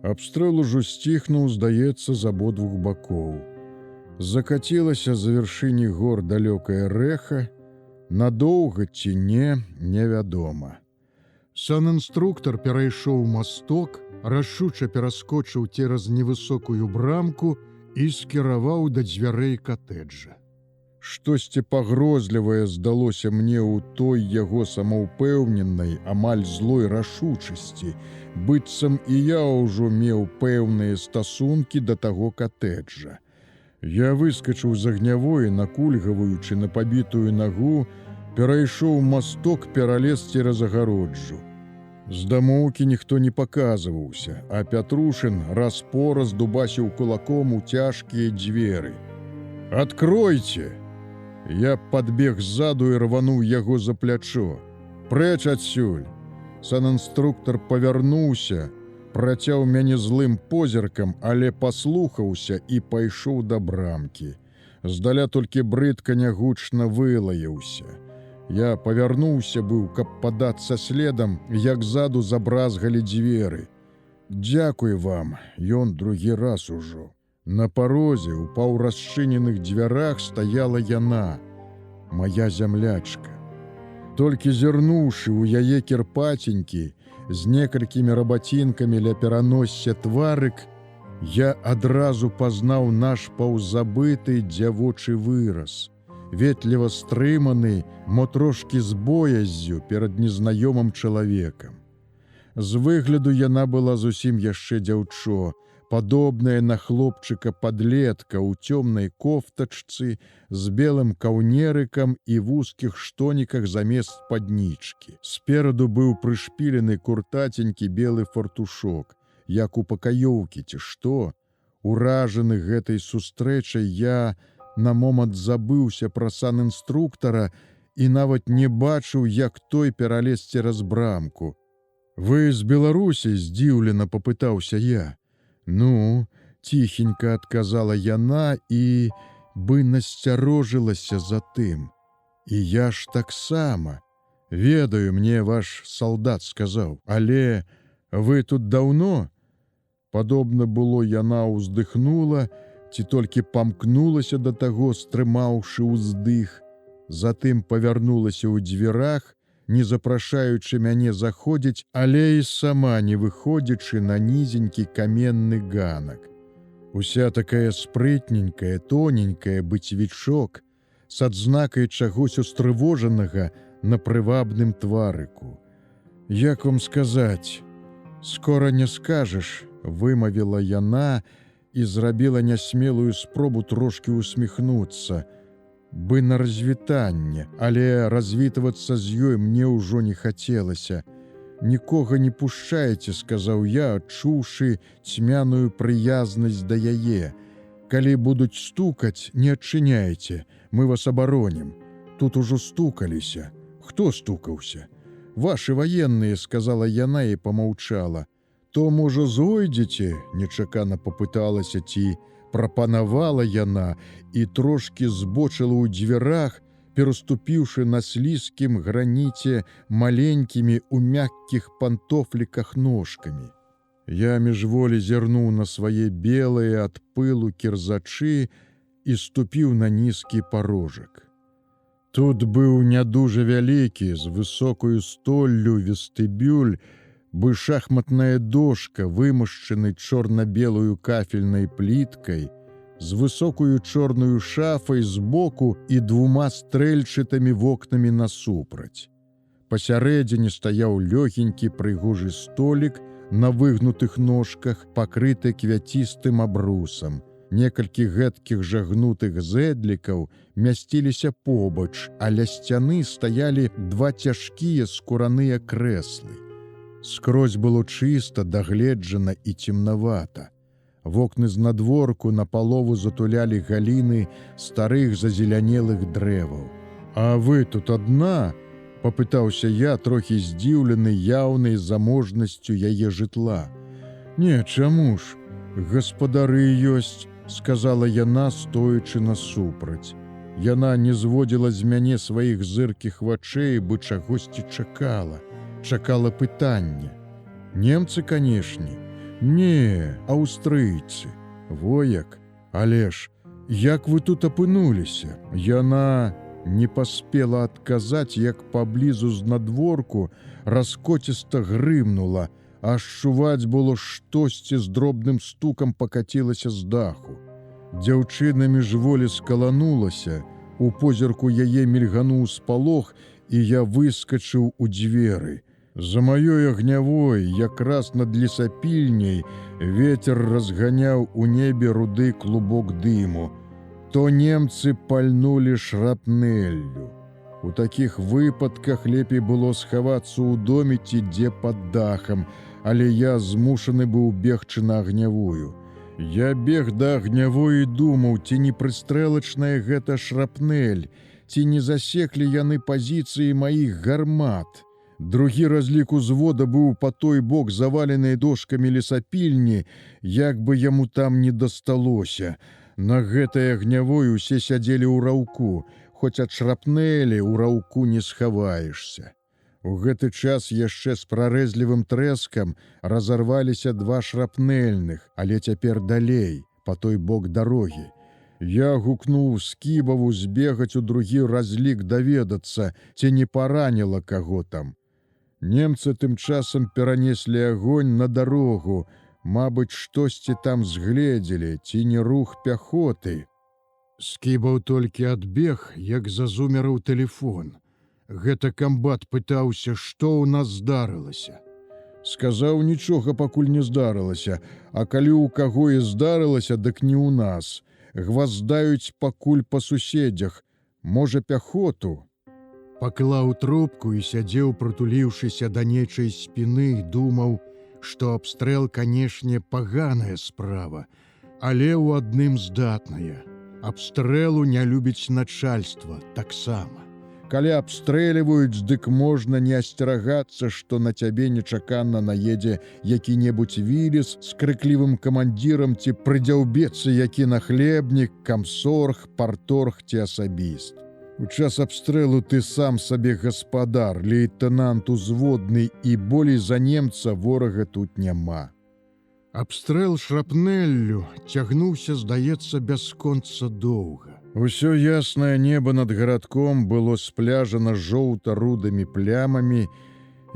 Абстрэл ужо сціхнуў, здаецца, з абодвух бакоў. Закацілася за вяршыні гор далёкае рэха, надоўга ці не, невядома. Санінструктар перайшоў масток, рашуча пераскочыў цераз невысокую брамку і скіраваў да дзвярэй катэджа. Штосьці пагрозлівае здалося мне ў той яго самаўпэўненай, амаль злой рашучасці, быццам і я ўжо меў пэўныя стасункі да таго катэджа. Я выскачыў з агнявой, накульгаваючы на пабітую нагу, перайшоў масток, пералез цераз агароджу. З дамоўкі ніхто не паказваўся, а Пятрушын раз-пораз дубасіў кулаком у цяжкія дзверы. «Адкройце!» Я падбег ззаду і рвануў яго за плячо. «Прэч адсюль!» Санінструктар павярнуўся, працяў мяне злым позіркам, але паслухаўся і пайшоў да брамкі. Здаля толькі брыдка нягучна вылаяўся. Я павярнуўся быў, каб падацца следам, як ззаду забразгалі дзверы. «Дзякуй вам, ён другі раз ужо». На парозе ў паўрасчыненых дзвярах стаяла яна, мая зямлячка. Толькі зірнуўшы ў яе кірпаценькі, з некалькімі рабацінкамі ля пераносся тварык, я адразу пазнаў наш паўзабыты дзявочы выраз, ветліва стрыманы, мо трошкі з бояззю перад незнаёмым чалавекам. З выгляду яна была зусім яшчэ дзяўчо, падобная на хлопчыка-падлетка ў цёмнай кофтачцы з белым каўнерыкам і вузкіх штоніках замест спаднічкі. Спераду быў прышпілены куртаценькі белы фартушок, як у пакаёўкі ці што. Уражаны гэтай сустрэчай, я на момант забыўся пра санінструктара і нават не бачыў, як той пералез цераз брамку. «Вы з Беларусі?» – здзіўлена папытаўся я. «Ну», – ціхенька адказала яна і бы насцярожылася за тым. «І я ж таксама. Ведаю, мне ваш салдат сказаў. Але вы тут даўно?» Падобна было, яна ўздыхнула, ці толькі памкнулася да таго, стрымаўшы ўздых. Затым павярнулася ў дзвярах, не запрашаючы мяне заходзіць, але і сама не выходзячы на нізенькі каменны ганак. Уся такая спрытненькая, тоненькая быцевічок, с адзнакай чагось устрывожанага на прывабным тварыку. «Як вам сказаць? Скора не скажаш», – вымавіла яна і зрабіла нясмелую спробу трошкі усміхнуцца, бы на развітанне, але развітвацца з ёй мне ўжо не хацелася. «Нікога не пушчайце», – сказаў я, адчуўшы цьмяную прыязнасць да яе. «Калі будуць стукаць, не адчыняйце, мы вас абаронім. Тут ужо стукаліся». «Хто стукаўся?» «Вашы ваенныя», – сказала яна і памаўчала. «То, можа, зойдзеце?» – нечакана папыталася ці прапанавала яна і трошкі збочыла ў дзвярах, пераступіўшы на слізкім граніце маленькімі ў мяккіх пантофліках ножкамі. Я міжволі зірнуў на свае белыя ад пылу кірзачы і ступіў на нізкі парожак. Тут быў не дужа вялікі, з высокою столлю вестыбюль, бы шахматная дошка, вымашчаны чорна-белую кафельнай пліткай, з высокую чорную шафай збоку і двума стрэльчатымі вокнамі насупраць. Пасярэдзіне стаяў лёгенькі прыгожы столік на выгнутых ножках, пакрыты квяцістым абрусам. Некалькі гэткіх жагнутых зэдлікаў мясціліся побач, а ля сцяны стаялі два цяжкія скураныя крэслы. Скрозь было чыста, дагледжана і цемнавата. Вокны знадворку напалову затулялі галіны старых зазелянелых дрэваў. «А вы тут адна?» – папытаўся я, трохі здзіўлены яўнай заможнасцю яе жытла. «Не, чаму ж? Гаспадары ёсць», – сказала яна, стоячы насупраць. Яна не зводзіла з мяне сваіх зыркіх вачэй, бы чагосьці чакала. Чакала пытання. «Немцы, канешне. Не, аўстрыйцы. Во як. Але ж, як вы тут апынуліся? Яна не паспела адказаць, як паблізу знадворку раскоціста грымнула, аж чуваць было штосьці з дробным стукам пакацілася з даху. Дзяўчына міжволі скаланулася, у позірку яе мільгануў спалох, і я выскачыў у дзверы. За маёй агнявой, якраз над лесапільняй, ветер разганяў у небе руды клубок дыму. То немцы пальнулі шрапнеллю. У такіх выпадках лепей было схавацца ў доме ці дзе пад дахам, але я змушаны быў бегчы на агнявую. Я бег да агнявой і думаў, ці не прыстрэлачная гэта шрапнель, ці не засеклі яны пазіцыі маіх гармат. Другі разлік узвода быў па той бок заваленай дошкамі лесапільні, як бы яму там не дасталося. На гэтай агнявой усе сядзелі ў раўку, хоць ад шрапнелі ў раўку не схаваешся. У гэты час яшчэ з прарэзлівым трэскам разарваліся два шрапнельных, але цяпер далей, па той бок дарогі. Я гукнуў Скібаву збегаць у другі разлік даведацца, ці не параніла каго там. Немцы тым часам перанеслі агонь на дарогу, мабыць, штосьці там згледзелі, ці не рух пяхоты. Скібаў толькі адбег, як зазумерыў тэлефон. Гэта камбат пытаўся, што ў нас здарылася. Сказаў, нічога пакуль не здарылася, а калі ў каго і здарылася, дык не ў нас. Гваздаюць пакуль па суседзях, можа, пяхоту. Паклаў трубку і сядзеў, прытуліўшыся да нечай спіны, думаў, што абстрэл, канешне, паганая справа, але ў адным здатная. Абстрэлу не любіць начальства таксама. Калі абстрэльваюць, дык можна не асцерагацца, што на цябе нечакана наедзе які-небудзь віліс з крыклівым камандзірам ці прыдзяўбецца які нахлебнік, камсорг, парторг ці асабіст. У час абстрэлу ты сам сабе гаспадар, лейтэнант узводны, і болей за немца ворага тут няма. Абстрэл шрапнеллю цягнуўся, здаецца, бясконца доўга. Усё яснае неба над гарадком было спляжана жоўта-рудымі плямамі,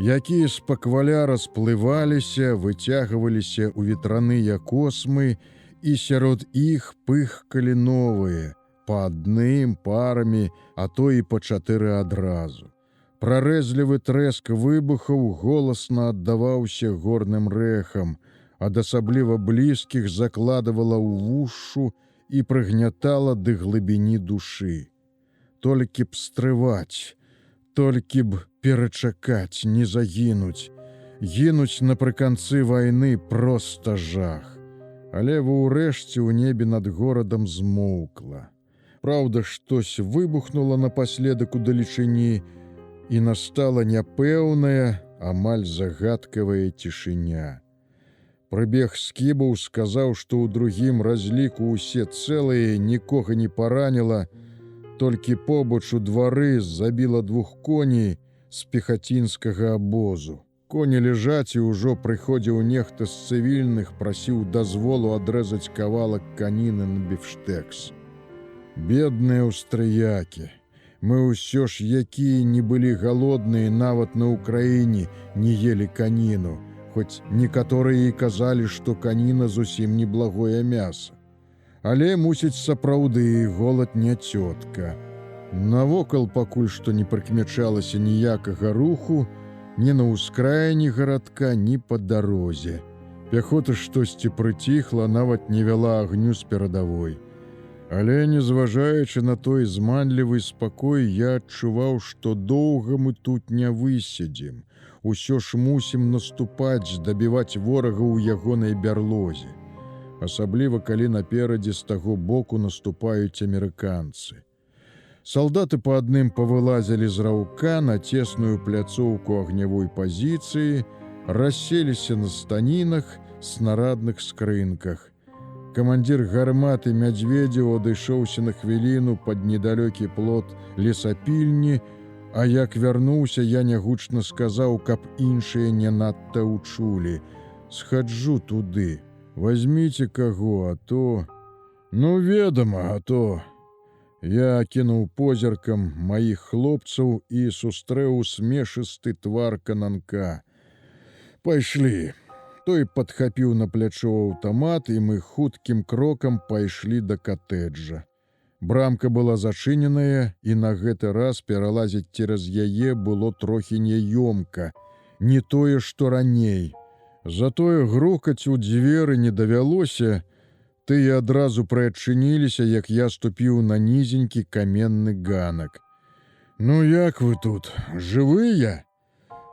якія спакваля расплываліся, выцягваліся ў ветраныя космы, і сярод іх пыхкалі новыя, па адным, парамі, а то і па 4 адразу. Прарэзлівы трэск выбухаў голасна аддаваўся горным рэхам, ад асабліва блізкіх закладывала ў вушу і прыгнятала да глыбіні душы. Толькі б стрываць, толькі б перачакаць, не загінуць. Гінуць напрыканцы вайны проста жах. Але ўрэшце ў небе над горадам змоўкла. Праўда, штось выбухнула напаследак удалечыні, і настала няпэўная, амаль загадкавая цішыня. Прыбег Скібаў, сказаў, што ў другім разліку ўсе цэлыя, нікога не параніла, толькі побач у двары забіла 2 коней з пехацінскага абозу. Коні ляжаць, і ўжо прыходзіў нехта з цывільных, прасіў дазволу адрэзаць кавалак каніны на біфштэкс. Бедныя аўстрыякі. Мы ўсё ж, якія не былі галодныя, нават на Ўкраіне не елі каніну, хоць некаторыя і казалі, што каніна зусім неблагое мяса. Але, мусіць, сапраўды, голад не цётка. Навокал пакуль што не прыкмячалася ніякага руху, ні на ўскраіне гарадка, ні па дарозе. Пяхота штосьці прыціхла, нават не вяла агню з перадавой. Але, незважаючы на той зманлівы спакой, я адчуваў, што доўга мы тут не высядзім. Усё ж мусім наступаць, дабіваць ворага ў ягонай бярлозе. Асабліва, калі наперадзе з таго боку наступаюць амерыканцы. Салдаты па адным павылазілі з раўка на цесную пляцоўку агнявой пазіцыі, расселіся на станінах, снарадных скрынках. Камандзір гарматы Мядзведзеў адышоўся на хвіліну пад недалёкі плот лесапільні, а як вярнуўся, я нягучна сказаў, каб іншыя не надта ўчулі. Схаджу туды. Возьміце каго, а то... Ну, ведама, а то... Я кінуў позіркам маіх хлопцаў і сустрэў смешысты твар кананка. Пайшлі. Той падхапіў на плячо аўтамат, і мы хуткім крокам пайшлі да катэджа. Брамка была зачыненая, і на гэты раз пералазіць цераз яе было трохі няёмка. Не тое, што раней. Затое грукаць у дзверы не давялося, тыя адразу прыадчыніліся, як я ступіў на нізенькі каменны ганак. Ну як вы тут, жывыя?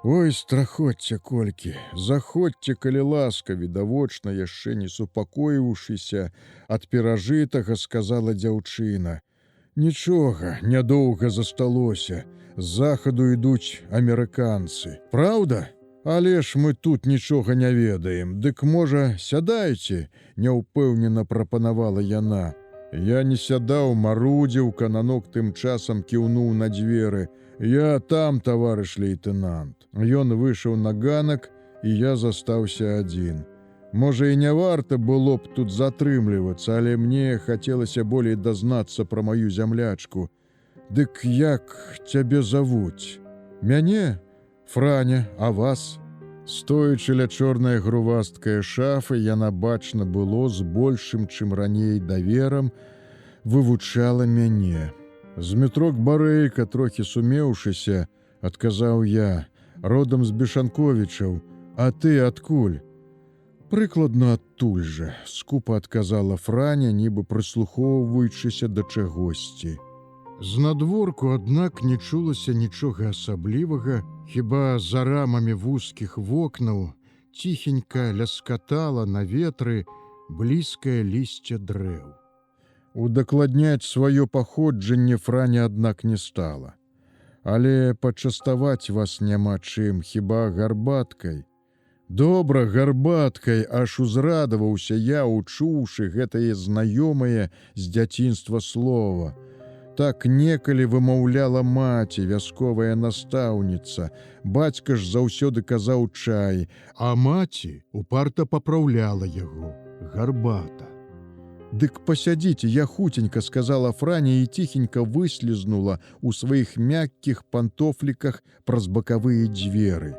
Ой, страхоцце колькі, заходзьце, калі ласка, відавочна, яшчэ не супакоіўшыся ад перажытага, сказала дзяўчына. Нічога, нядоўга засталося, з захаду ідуць амерыканцы. Праўда? Але ж мы тут нічога не ведаем, дык можа, сядайце, няўпэўнена прапанавала яна. Я не сядаў, марудзіў, кананок тым часам кіўнуў на дзверы. Я там, таварыш лейтэнант. Ён выйшаў на ганак, і я застаўся адзін. Можа, і не варта было б тут затрымлівацца, але мне хацелася болей дазнацца пра маю зямлячку. Дык як цябе завуць? Мяне? Франя, а вас? Стоячы ля чорнай грувасткай шафы, яна бачна было з большым, чым раней даверам, вывучала мяне. Змітрок Барэйка, трохі сумеўшыся, адказаў я, родам з Бешанковічаў, а ты адкуль? Прыкладна адтуль жа, скупа адказала Франя, нібы прыслухоўваючыся да чагосьці. Знадворку, аднак, не чулася нічога асаблівага, хіба за рамамі вузкіх вокнаў ціхенька ляскатала на ветры блізкае лісце дрэў. Удакладняць сваё паходжанне Франя, аднак, не стала. Але пачаставаць вас няма чым, хіба гарбаткай. Добра, гарбаткай, аж узрадаваўся я, учуўшы гэтае знаёмае з дзяцінства слова. Так некалі вымаўляла маці, вясковая настаўніца. Бацька ж заўсёды казаў чай, а маці упарта папраўляла яго. Гарбата. Дык пасядзіце, я хуценька, сказала Франя і ціхенька выслізнула ў сваіх мяккіх пантофліках праз бакавыя дзверы.